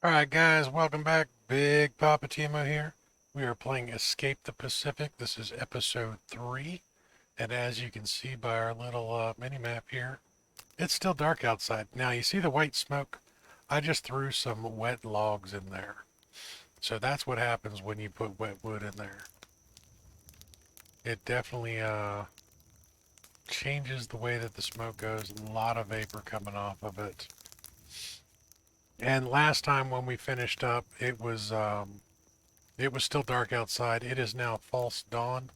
Alright guys, welcome back. BigPoppaTMo here. We are playing Escape the Pacific. This is episode 3. And as you can see by our little mini-map here, it's still dark outside. Now you see the white smoke? I just threw some wet logs in there. So that's what happens when you put wet wood in there. It definitely changes the way that the smoke goes. A lot of vapor coming off of it. And last time when we finished up, it was still dark outside. It is now false dawn.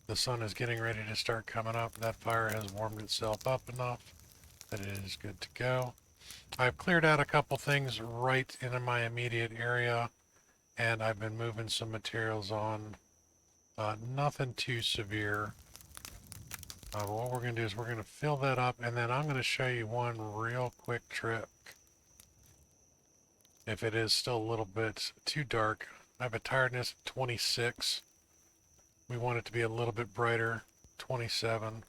The sun is getting ready to start coming up. That fire has warmed itself up enough that it is good to go. I've cleared out a couple things right in my immediate area, and I've been moving some materials on. Nothing too severe. What we're going to do is we're going to fill that up, and then I'm going to show you one real quick trick. If it is still a little bit too dark, I have a tiredness of 26. We want it to be a little bit brighter, 27.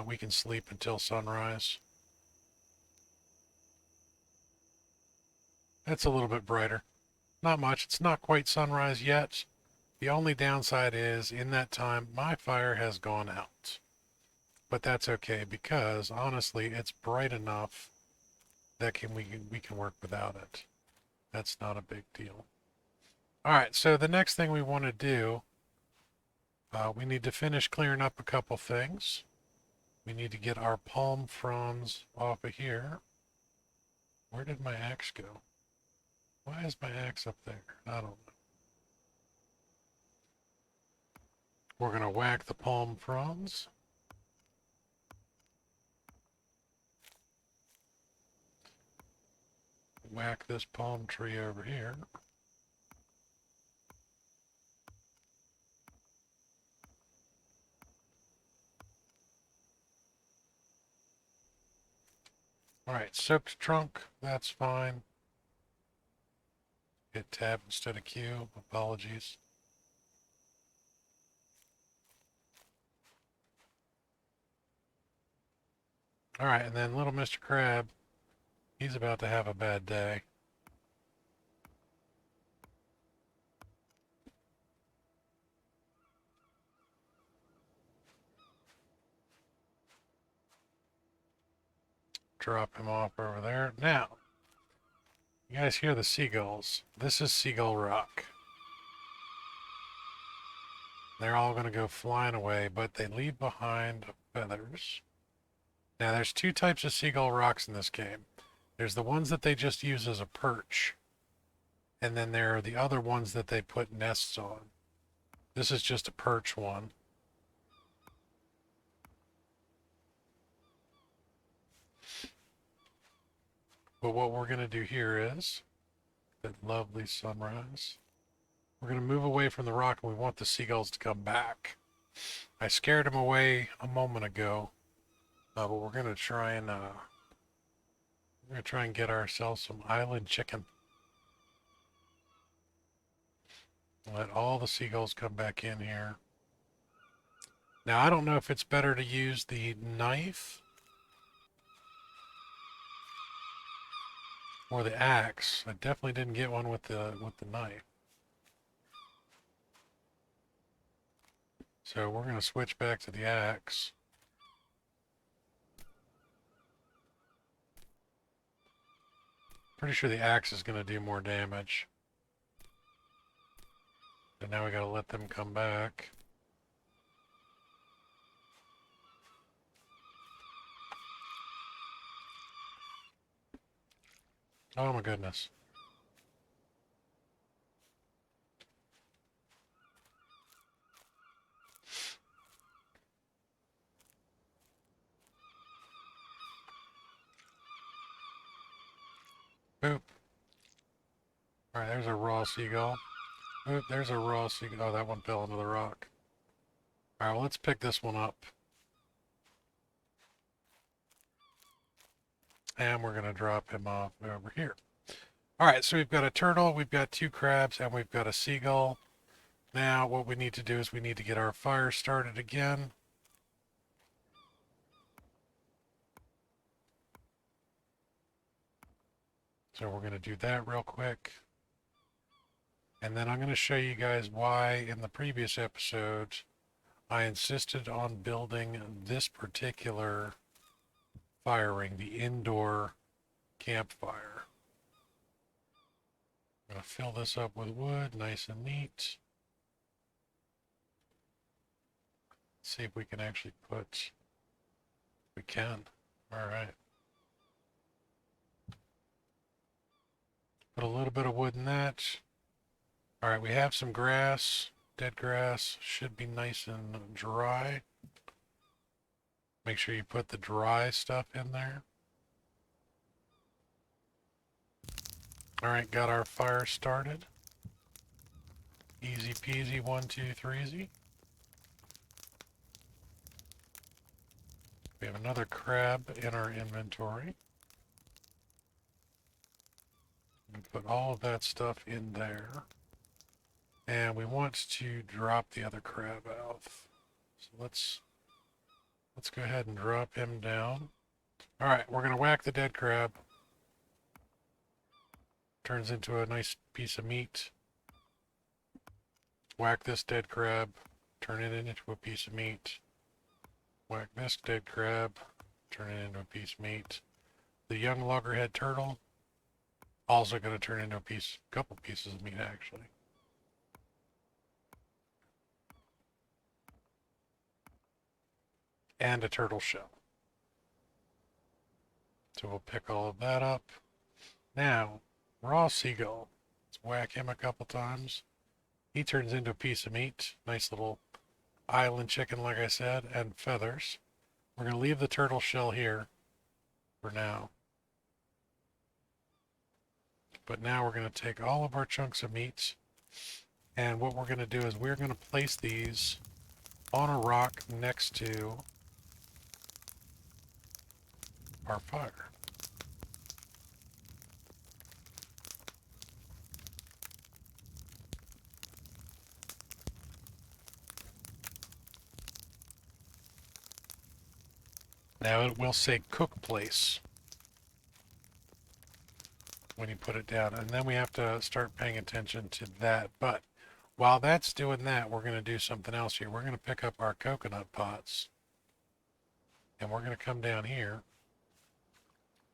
We can sleep until sunrise. It's a little bit brighter. Not much. It's not quite sunrise yet. The only downside is in that time, my fire has gone out. But that's okay because honestly, it's bright enough that we can work without it. That's not a big deal. All right, so the next thing we want to do, we need to finish clearing up a couple things. We need to get our palm fronds off of here. Where did my axe go? Why is my axe up there? I don't know. We're going to whack the palm fronds. Whack this palm tree over here. All right, soaked trunk, that's fine. Hit tab instead of Q, apologies. All right, and then little Mr. Crab, he's about to have a bad day. Drop him off over there. Now, you guys hear the seagulls. This is Seagull Rock. They're all going to go flying away, but they leave behind feathers. Now, there's two types of seagull rocks in this game. There's the ones that they just use as a perch, and then there are the other ones that they put nests on. This is just a perch one. But what we're going to do here is, that lovely sunrise, we're going to move away from the rock, and we want the seagulls to come back. I scared them away a moment ago, but we're going to try and get ourselves some island chicken. Let all the seagulls come back in here. Now I don't know if it's better to use the knife or the axe. I definitely didn't get one with the knife. So we're going to switch back to the axe. Pretty sure the axe is going to do more damage. And now we got to let them come back. Oh my goodness. Boop. Alright, there's a raw seagull. Oop, there's a raw seagull. Oh, that one fell into the rock. Alright, well, let's pick this one up. And we're going to drop him off over here. Alright, so we've got a turtle, we've got two crabs, and we've got a seagull. Now, what we need to do is we need to get our fire started again. So we're going to do that real quick. And then I'm going to show you guys why in the previous episode I insisted on building this particular fire ring, the indoor campfire. I'm going to fill this up with wood, nice and neat. See if we can actually put, we can. All right. Put a little bit of wood in that. All right, we have some grass. Dead grass should be nice and dry. Make sure you put the dry stuff in there. All right, got our fire started. Easy peasy, 1, 2, 3 easy. We have another crab in our inventory. We put all of that stuff in there. And we want to drop the other crab out. So let's go ahead and drop him down. All right, we're going to whack the dead crab. Turns into a nice piece of meat. Whack this dead crab. Turn it into a piece of meat. Whack this dead crab. Turn it into a piece of meat. The young loggerhead turtle. Also going to turn into a couple pieces of meat actually. And a turtle shell. So we'll pick all of that up. Now, raw seagull. Let's whack him a couple times. He turns into a piece of meat. Nice little island chicken, like I said, and feathers. We're going to leave the turtle shell here for now. But now we're going to take all of our chunks of meat, and what we're going to do is we're going to place these on a rock next to our fire. Now it will say cook place when you put it down, and then we have to start paying attention to that. But while that's doing that, we're going to do something else here. We're going to pick up our coconut pots, and we're going to come down here,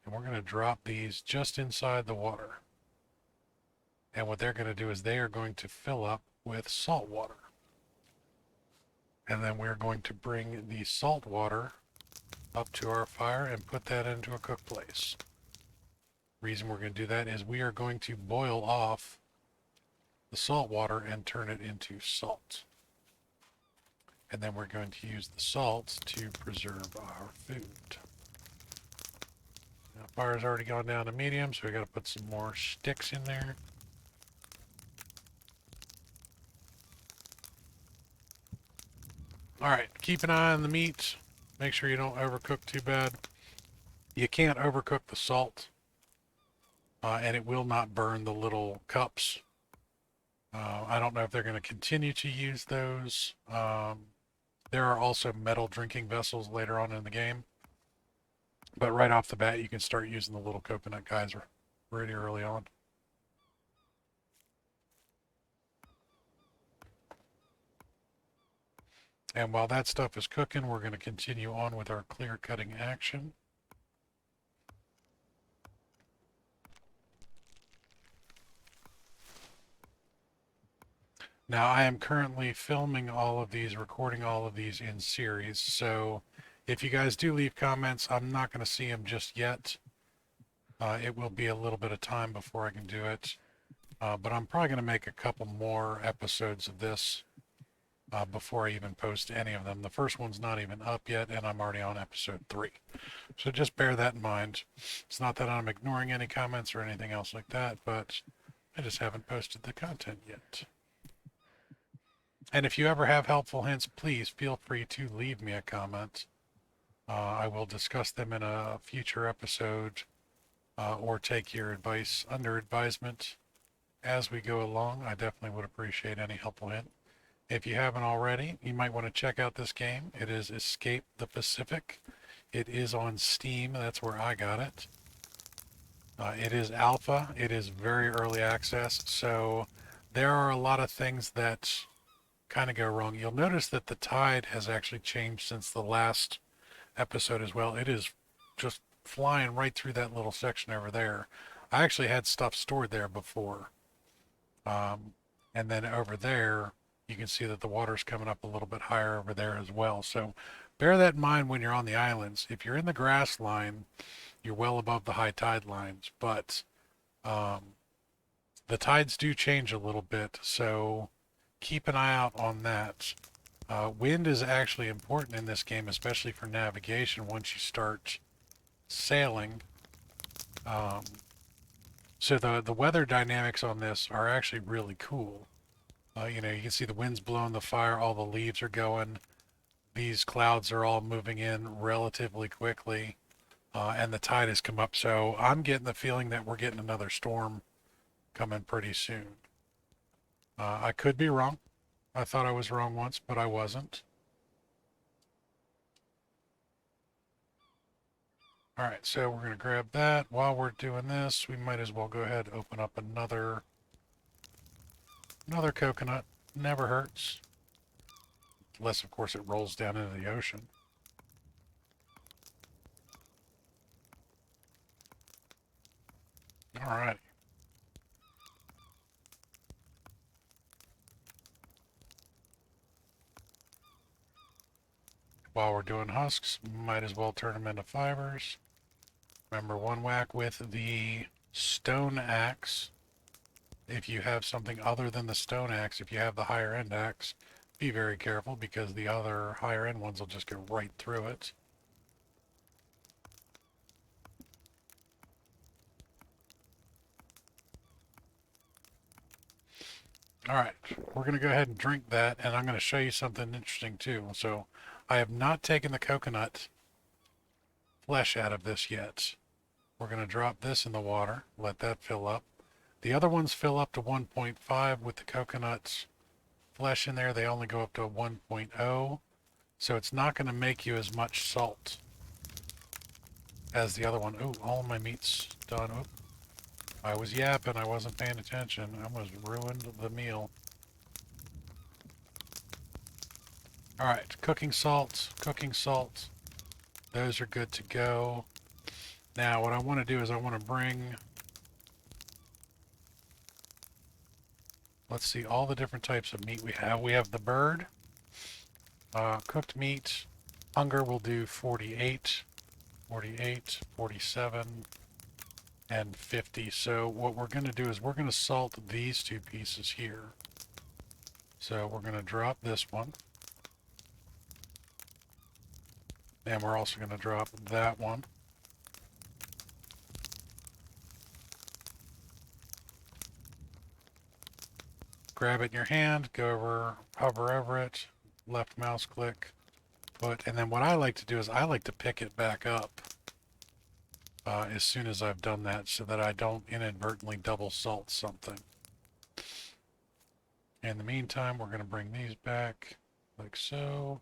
and we're going to drop these just inside the water. And what they're going to do is they are going to fill up with salt water. And then we're going to bring the salt water up to our fire and put that into a cook place. Reason we're going to do that is we are going to boil off the salt water and turn it into salt. And then we're going to use the salt to preserve our food. Now, fire's already gone down to medium, so we got to put some more sticks in there. All right, keep an eye on the meat. Make sure you don't overcook too bad. You can't overcook the salt, and it will not burn the little cups. I don't know if they're going to continue to use those. There are also metal drinking vessels later on in the game. But right off the bat, you can start using the little coconut geyser pretty early on. And while that stuff is cooking, we're going to continue on with our clear cutting action. Now, I am currently filming all of these, recording all of these in series, so if you guys do leave comments, I'm not going to see them just yet. It will be a little bit of time before I can do it, but I'm probably going to make a couple more episodes of this before I even post any of them. The first one's not even up yet, and I'm already on episode 3. So just bear that in mind. It's not that I'm ignoring any comments or anything else like that, but I just haven't posted the content yet. And if you ever have helpful hints, please feel free to leave me a comment. I will discuss them in a future episode or take your advice under advisement as we go along. I definitely would appreciate any helpful hint. If you haven't already, you might want to check out this game. It is Escape the Pacific. It is on Steam. That's where I got it. It is alpha. It is very early access. So there are a lot of things that kind of go wrong. You'll notice that the tide has actually changed since the last episode as well. It is just flying right through that little section over there. I actually had stuff stored there before. And then over there, you can see that the water's coming up a little bit higher over there as well. So bear that in mind when you're on the islands. If you're in the grass line, you're well above the high tide lines, but um, the tides do change a little bit, so keep an eye out on that. Wind is actually important in this game, especially for navigation once you start sailing. Um, so the weather dynamics on this are actually really cool. You know, you can see the wind's blowing the fire, all the leaves are going. These clouds are all moving in relatively quickly, and the tide has come up. So I'm getting the feeling that we're getting another storm coming pretty soon. I could be wrong. I thought I was wrong once, but I wasn't. All right, so we're going to grab that. While we're doing this, we might as well go ahead and open up another coconut. Never hurts. Unless, of course, it rolls down into the ocean. All right. While we're doing husks, might as well turn them into fibers. Remember, one whack with the stone axe. If you have something other than the stone axe, if you have the higher end axe, be very careful because the other higher end ones will just go right through it. All right, we're going to go ahead and drink that, and I'm going to show you something interesting too. So I have not taken the coconut flesh out of this yet. We're going to drop this in the water, let that fill up. The other ones fill up to 1.5 with the coconut flesh in there. They only go up to 1.0. So it's not going to make you as much salt as the other one. Ooh, all of my meat's done. Oop. I was yapping. I wasn't paying attention. I almost ruined the meal. All right, cooking salt, cooking salt. Those are good to go. Now what I want to do is I want to bring, let's see, all the different types of meat we have. We have the bird, cooked meat. Hunger will do 48, 48, 47, and 50. So what we're going to do is we're going to salt these two pieces here. So we're going to drop this one. And we're also going to drop that one. Grab it in your hand, go over, hover over it, left mouse click, put, and then what I like to do is I like to pick it back up as soon as I've done that so that I don't inadvertently double salt something. In the meantime, we're going to bring these back like so.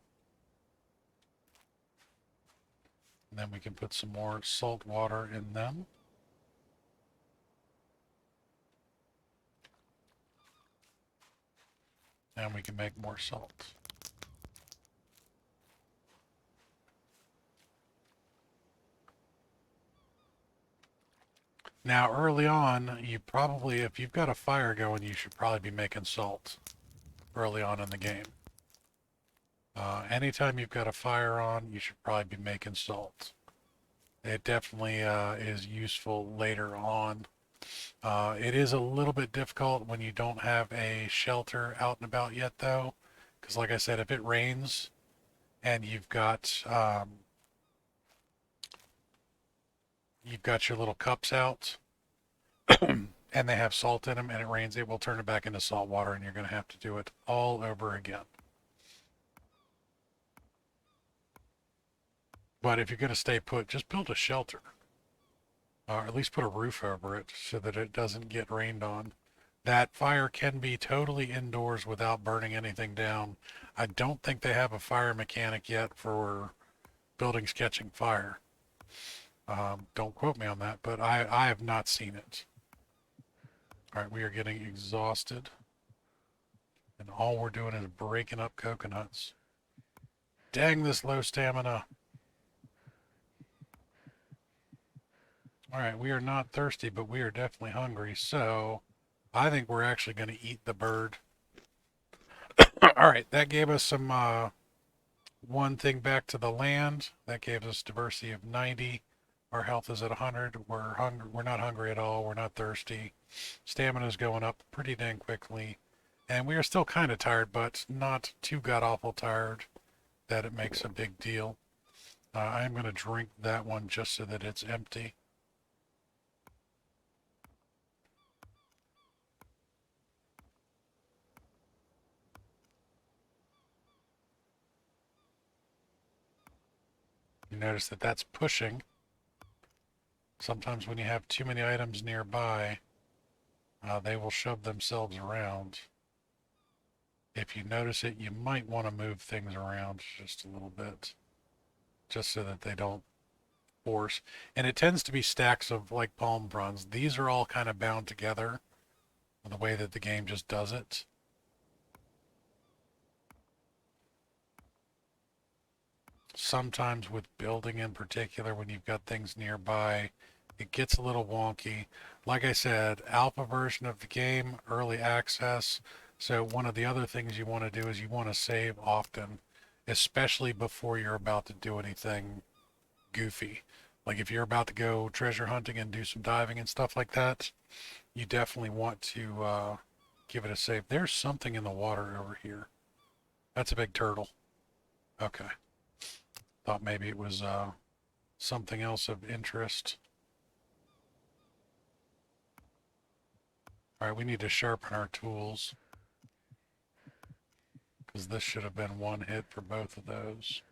And then we can put some more salt water in them. And we can make more salt. Now, early on, you probably, if you've got a fire going, you should probably be making salt early on in the game. Anytime you've got a fire on, you should probably be making salt. It definitely is useful later on. It is a little bit difficult when you don't have a shelter out and about yet, though, because like I said, if it rains and you've got your little cups out and they have salt in them and it rains, it will turn it back into salt water and you're going to have to do it all over again. But if you're going to stay put, just build a shelter. Or at least put a roof over it so that it doesn't get rained on. That fire can be totally indoors without burning anything down. I don't think they have a fire mechanic yet for buildings catching fire. Don't quote me on that, but I have not seen it. All right, we are getting exhausted, and all we're doing is breaking up coconuts. Dang this low stamina. All right, we are not thirsty, but we are definitely hungry, so I think we're actually going to eat the bird. All right, that gave us some one thing back to the land. That gave us diversity of 90. Our health is at 100. We're hungry. We're not hungry at all. We're not thirsty. Stamina is going up pretty dang quickly. And we are still kind of tired, but not too god-awful tired that it makes a big deal. I am going to drink that one just so that it's empty. You notice that that's pushing. Sometimes when you have too many items nearby, they will shove themselves around. If you notice it, you might want to move things around just a little bit, just so that they don't force. And it tends to be stacks of like palm fronds. These are all kind of bound together the way that the game just does it. Sometimes with building in particular, when you've got things nearby, it gets a little wonky. Like I said, alpha version of the game, early access. So one of the other things you want to do is you want to save often, especially before you're about to do anything goofy. Like if you're about to go treasure hunting and do some diving and stuff like that, you definitely want to give it a save. There's something in the water over here. That's a big turtle. Okay. Thought maybe it was something else of interest. All right, we need to sharpen our tools because this should have been one hit for both of those.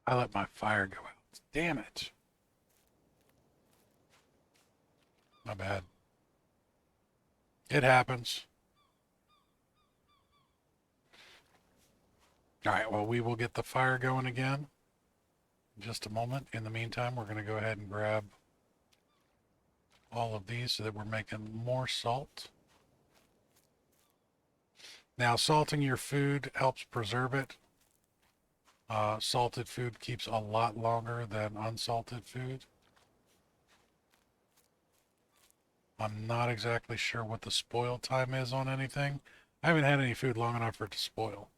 I let my fire go out. Damn it. My bad. It happens. All right, well, we will get the fire going again in just a moment. In the meantime, we're going to go ahead and grab all of these so that we're making more salt. Now, salting your food helps preserve it. Salted food keeps a lot longer than unsalted food. I'm not exactly sure what the spoil time is on anything. I haven't had any food long enough for it to spoil.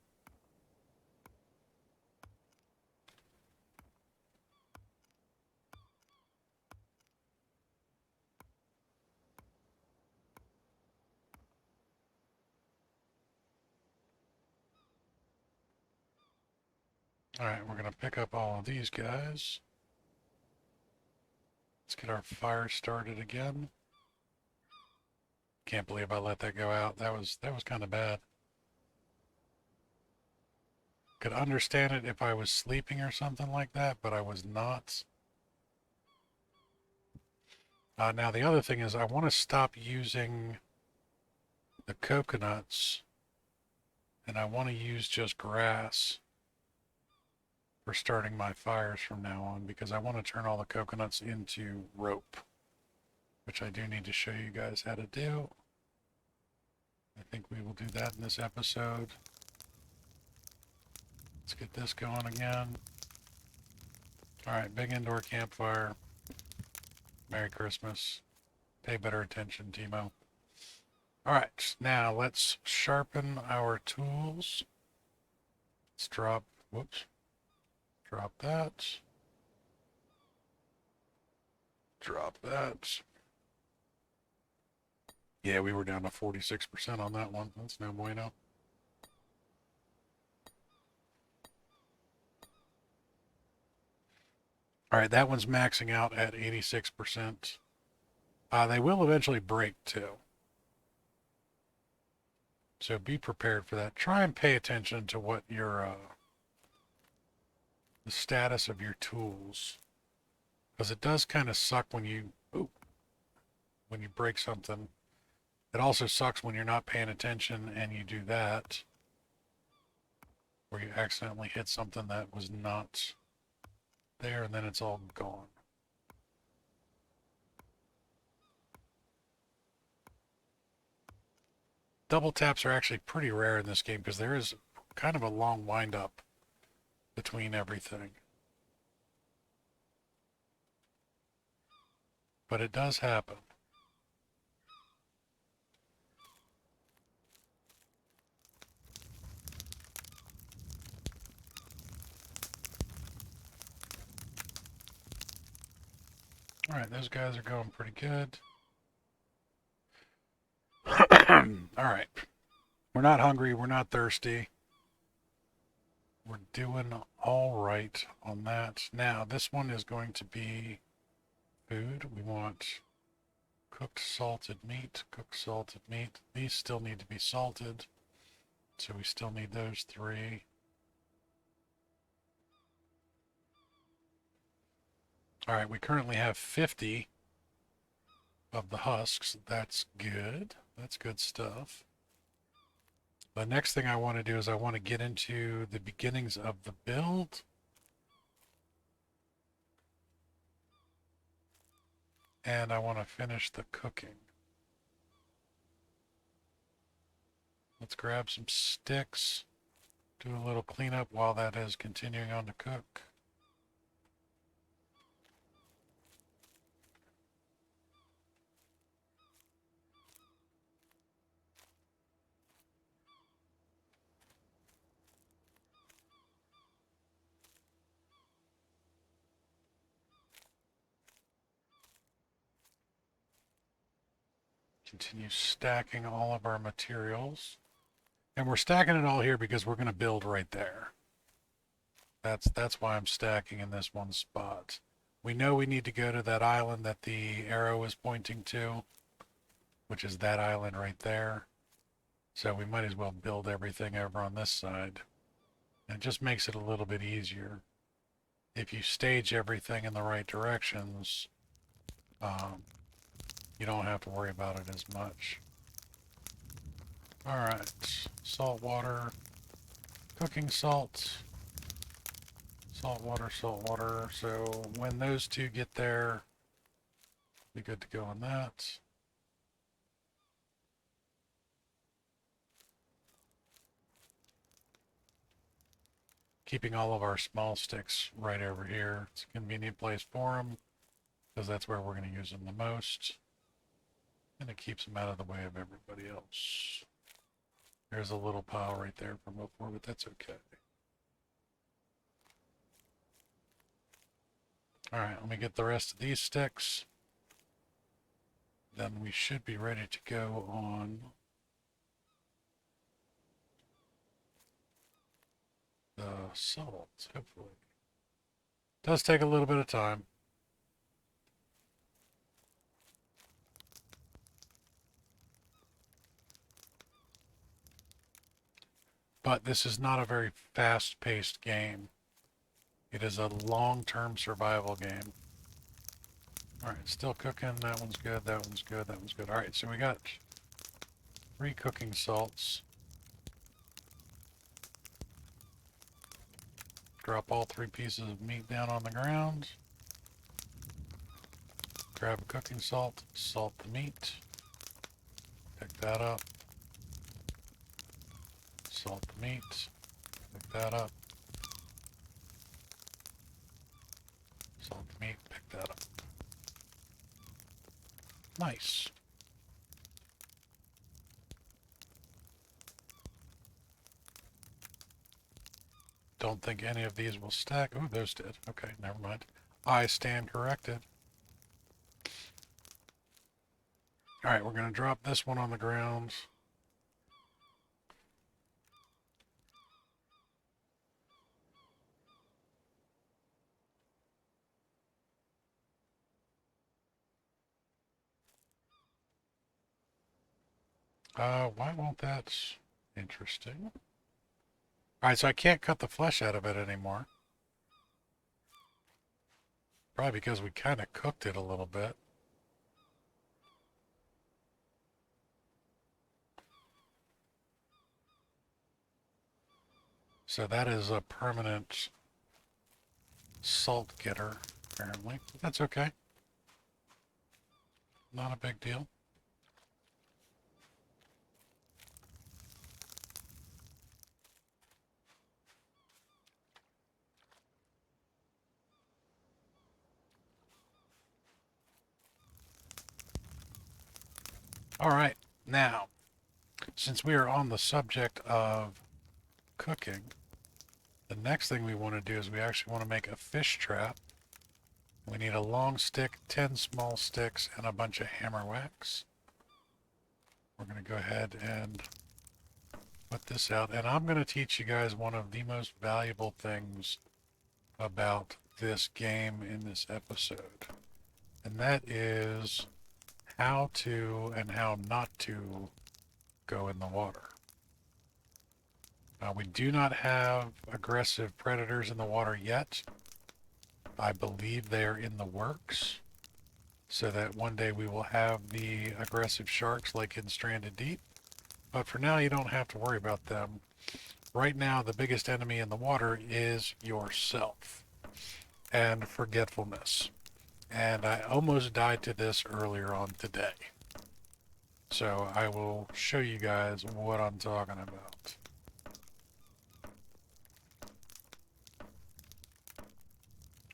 All right, we're going to pick up all of these guys. Let's get our fire started again. Can't believe I let that go out. That was kind of bad. Could understand it if I was sleeping or something like that, but I was not. Now the other thing is I want to stop using the coconuts and I want to use just grass for starting my fires from now on because I want to turn all the coconuts into rope, which I do need to show you guys how to do. I think we will do that in this episode. Let's get this going again. All right, big indoor campfire. Merry Christmas. Pay better attention, Timo. All right, now let's sharpen our tools. Let's drop, whoops, drop that. Drop that. Yeah, we were down to 46% on that one. That's no bueno. All right, that one's maxing out at 86%. They will eventually break too. So be prepared for that. Try and pay attention to what your the status of your tools, because it does kind of suck when you when you break something. It also sucks when you're not paying attention and you do that, where you accidentally hit something that was not there and then it's all gone. Double taps are actually pretty rare in this game because there is kind of a long wind up between everything. But it does happen. Alright, those guys are going pretty good. Alright. We're not hungry, we're not thirsty. We're doing all right on that. Now, this one is going to be food. We want cooked salted meat, cooked salted meat. These still need to be salted, so we still need those 3. All right, we currently have 50 of the husks. That's good. That's good stuff. The next thing I want to do is I want to get into the beginnings of the build. And I want to finish the cooking. Let's grab some sticks, do a little cleanup while that is continuing on to cook. Continue stacking all of our materials. And we're stacking it all here because we're going to build right there. That's why I'm stacking in this one spot. We know we need to go to that island that the arrow is pointing to, which is that island right there. So we might as well build everything over on this side. And it just makes it a little bit easier. If you stage everything in the right directions, you don't have to worry about it as much. Alright, salt water, cooking salt, salt water, salt water. So when those two get there, be good to go on that. Keeping all of our small sticks right over here. It's a convenient place for them because that's where we're going to use them the most. And it keeps them out of the way of everybody else. There's a little pile right there from before, but that's okay. Alright, let me get the rest of these sticks. Then we should be ready to go on the salt, hopefully. Does take a little bit of time. But this is not a very fast-paced game. It is a long-term survival game. Alright, still cooking. That one's good, that one's good, that one's good. Alright, so we got 3 cooking salts. Drop all 3 pieces of meat down on the ground. Grab a cooking salt, salt the meat. Pick that up. Salt the meat. Pick that up. Salt the meat, pick that up. Nice. Don't think any of these will stack. Oh, those did. Okay, never mind. I stand corrected. Alright, we're going to drop this one on the ground. Why won't that... Interesting. Alright, so I can't cut the flesh out of it anymore. Probably because we kind of cooked it a little bit. So that is a permanent salt getter, apparently. That's okay. Not a big deal. All right, now, since we are on the subject of cooking, the next thing we want to do is we actually want to make a fish trap. We need a long stick, 10 small sticks, and a bunch of hammer wax. We're going to go ahead and put this out, and I'm going to teach you guys one of the most valuable things about this game in this episode, and that is how to and how not to go in the water. We do not have aggressive predators in the water yet. I believe they are in the works, so that one day we will have the aggressive sharks like in Stranded Deep. But for now, you don't have to worry about them. Right now, the biggest enemy in the water is yourself and forgetfulness. And I almost died to this earlier on today. So I will show you guys what I'm talking about.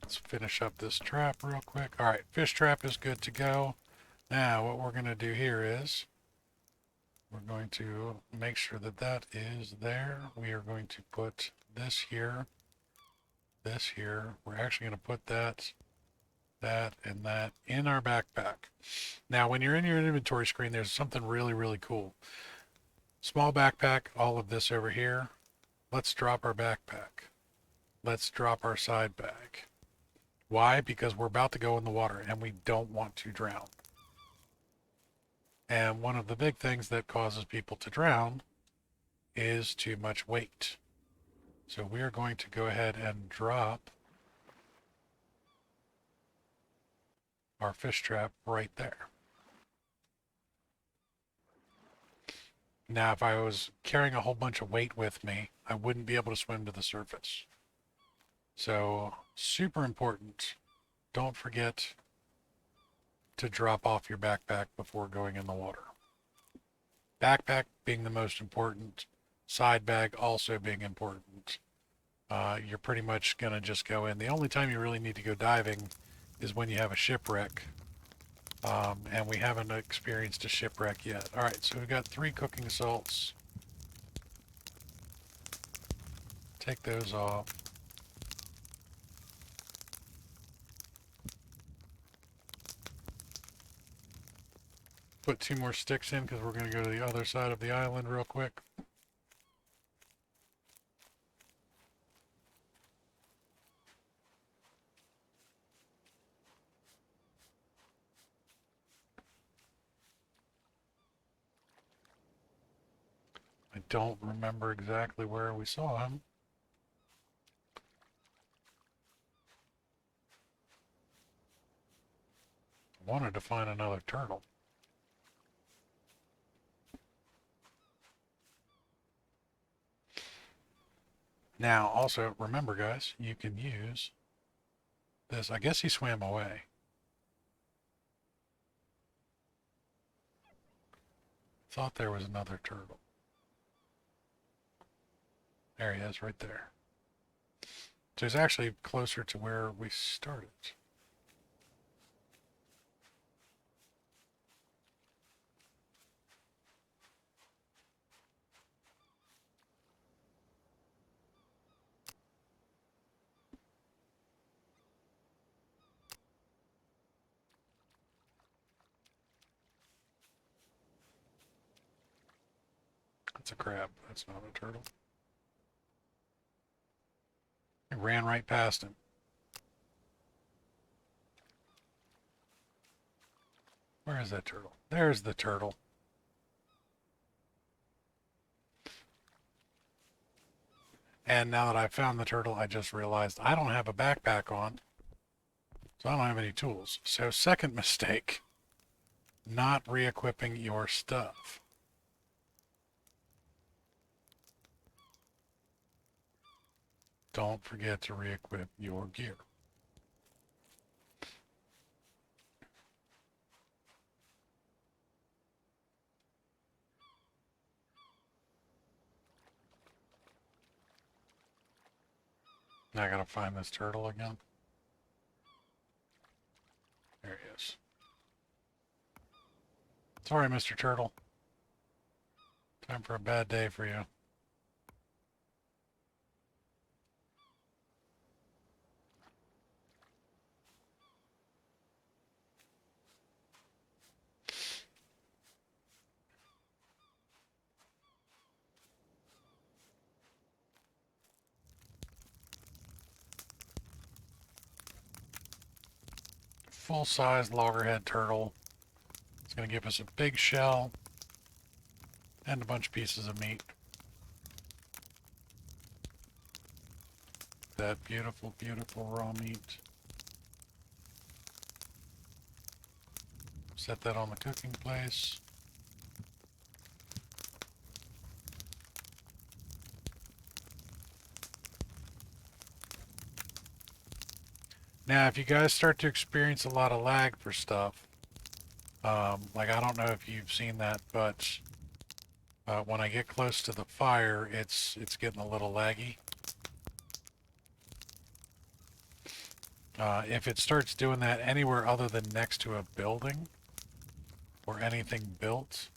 Let's finish up this trap real quick. All right, fish trap is good to go. Now what we're going to do here is we're going to make sure that that is there. We are going to put this here, this here. We're actually going to put that, and that in our backpack. Now, when you're in your inventory screen, there's something really, really cool. Small backpack, all of this over here. Let's drop our backpack. Let's drop our side bag. Why? Because we're about to go in the water and we don't want to drown. And one of the big things that causes people to drown is too much weight. So we are going to go ahead and drop our fish trap right there. Now, if I was carrying a whole bunch of weight with me, I wouldn't be able to swim to the surface. So, super important. Don't forget to drop off your backpack before going in the water. Backpack being the most important, side bag also being important. You're pretty much going to just go in. The only time you really need to go diving is when you have a shipwreck. And we haven't experienced a shipwreck yet. All right, so we've got 3 cooking salts. Take those off. Put 2 more sticks in because we're going to go to the other side of the island real quick. I don't remember exactly where we saw him. I wanted to find another turtle. Now, also, remember, guys, you can use this. I guess he swam away. Thought there was another turtle. There he is, right there. So he's actually closer to where we started. That's a crab. That's not a turtle. I ran right past him. Where is that turtle? There's the turtle. And now that I found the turtle, I just realized I don't have a backpack on, so I don't have any tools. So second mistake, not re-equipping your stuff. Don't forget to re-equip your gear. Now I gotta find this turtle again. There he is. Sorry, Mr. Turtle. Time for a bad day for you. Full-size loggerhead turtle. It's going to give us a big shell and a bunch of pieces of meat. That beautiful, beautiful raw meat. Set that on the cooking place. Now, if you guys start to experience a lot of lag for stuff, like I don't know if you've seen that, but when I get close to the fire, it's getting a little laggy. If it starts doing that anywhere other than next to a building or anything built,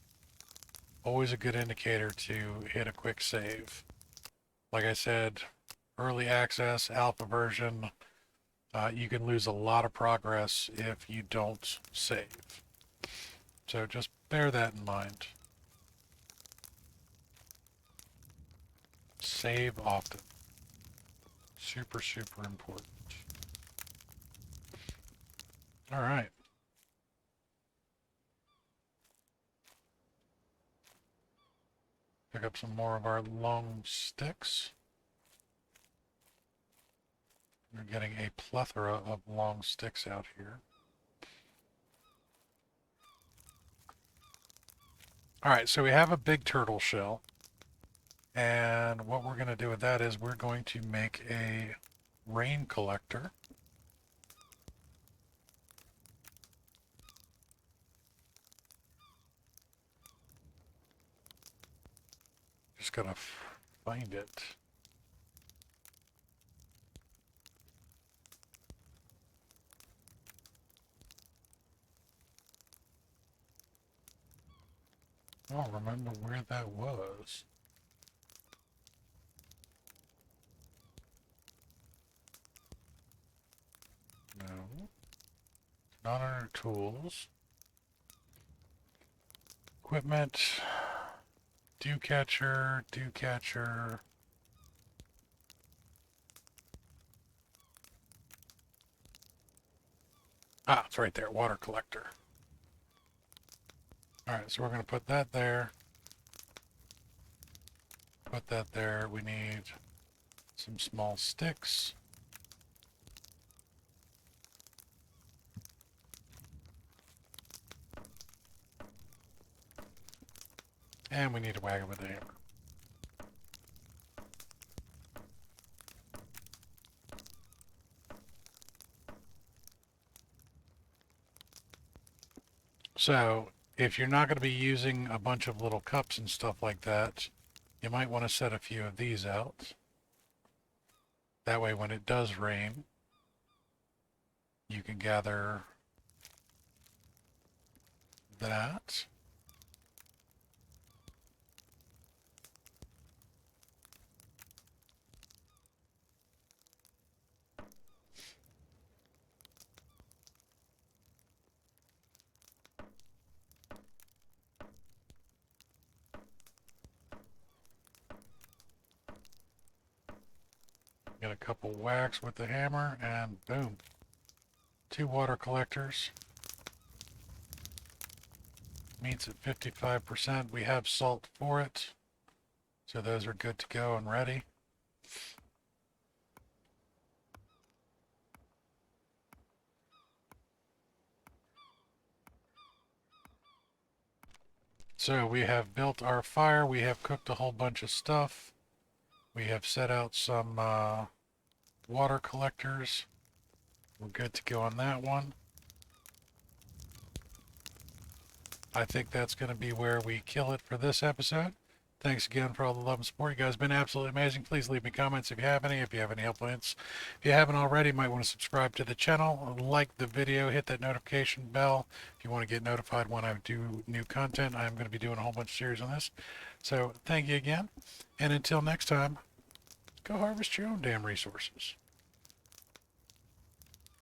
always a good indicator to hit a quick save. Like I said, early access, alpha version, you can lose a lot of progress if you don't save. So just bear that in mind. Save often. Super, super important. All right. Pick up some more of our long sticks. We're getting a plethora of long sticks out here. All right, so we have a big turtle shell. And what we're going to do with that is we're going to make a rain collector. Just got to find it. I don't remember where that was. No. Not under tools. Equipment. Dew catcher. Dew catcher. Ah, it's right there. Water collector. Alright, so we're going to put that there. Put that there. We need some small sticks. And we need a wagon with a hammer. So, if you're not going to be using a bunch of little cups and stuff like that, you might want to set a few of these out. That way when it does rain, you can gather that. Get a couple whacks with the hammer and boom. 2 water collectors. Meat's at 55%. We have salt for it. So those are good to go and ready. So we have built our fire. We have cooked a whole bunch of stuff. We have set out some water collectors. We're good to go on that one. I think that's going to be where we kill it for this episode. Thanks again for all the love and support. You guys have been absolutely amazing. Please leave me comments if you have any. If you have any helpful hints, if you haven't already, you might want to subscribe to the channel, like the video, hit that notification bell if you want to get notified when I do new content. I'm going to be doing a whole bunch of series on this. So thank you again. And until next time, go harvest your own damn resources.